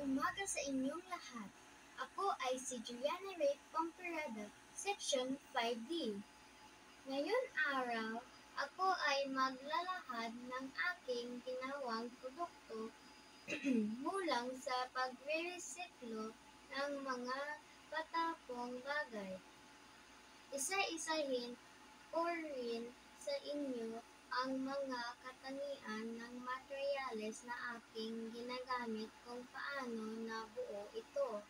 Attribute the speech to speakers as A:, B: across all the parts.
A: umaga sa inyong lahat. Ako ay si Juliana Ray Pomperada, Section 5D. Ngayon araw, ako ay maglalahad ng aking ginawang produkto mulang sa pagre-resiklo ng mga patapong bagay. Isa-isahin ko rin sa inyo ang mga katangian ng materyales na aking ginagamit kung paano nabuo ito.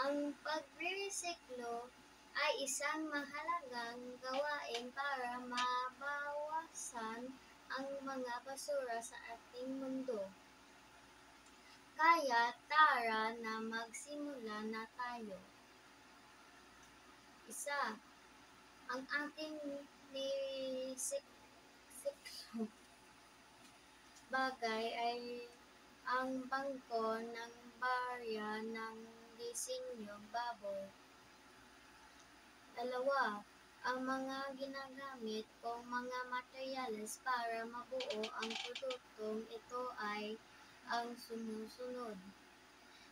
A: Ang pagre-resiklo ay isang mahalagang gawain para mabawasan ang mga basura sa ating mundo. Kaya tara na magsimula na tayo. Isa, ang ating niresiklo bagay ay ang bangko ng barya ng disenyong baboy. Dalawa, ang mga ginagamit kong mga materyales para mabuo ang produktong ito ay ang sumusunod.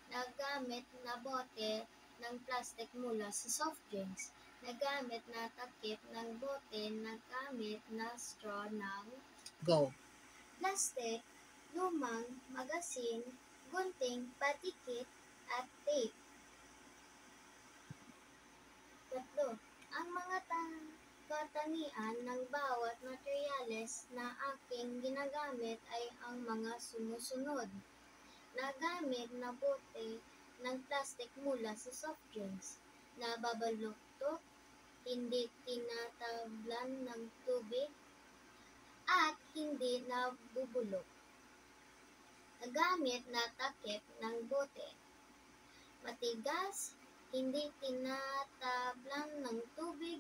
A: Nagamit na bote ng plastic mula sa soft drinks. Nagamit na takip ng bote. Nagamit na straw ng
B: Go.
A: plastic, lumang magasin, gunting, patikit, at tape. Tatlo, ang mga katangian ng bawat materyales na aking ginagamit ay ang mga sumusunod. Nagamit na bote ng plastic mula sa soft drinks. Nababaluktot, hindi tinatablan ng tubig, at hindi nabubulok. Nagamit na takip ng bote. Matigas, hindi tinatablan ng tubig,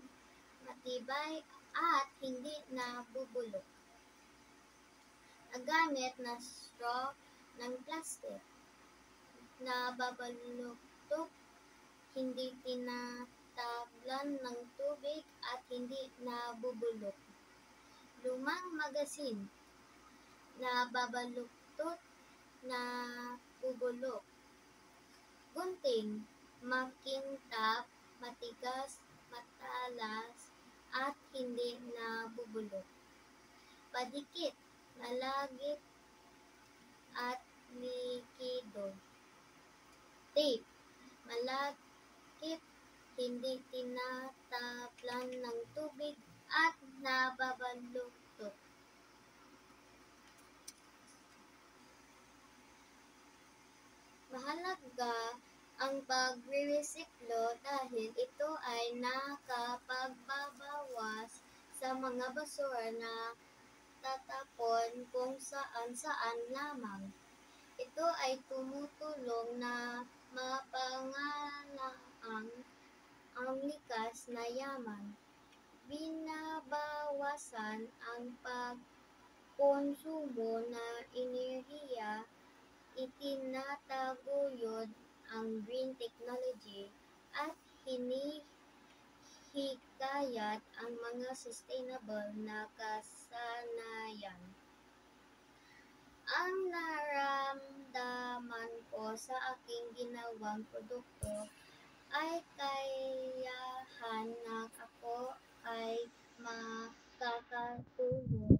A: matibay, at hindi nabubulok. Nagamit na straw ng plastic. Nababaluktot, hindi tinatablan ng tubig, at hindi nabubulok. Lumang magasin. Nababaluktot, nabubulok. Gunting, makintab, matigas, matalas, at hindi nabubulok. Padikit, malagit, at likido. Tape, malagkit, hindi tinatablan ng tubig, at nababaluktot. Mahalaga ang pagre-resiklo dahil ito ay nakapagbabawas sa mga basura na tatapon kung saan-saan lamang. Ito ay tumutulong na mapangalaang ang likas na yaman. Binabawasan ang pagkonsumo ng enerhiya, itinataguyod ang green technology, at hinihikayat ang mga sustainable na kasanayan. Ang naramdaman ko sa aking ginawang produkto ay kakayahan na ako ay makakatulong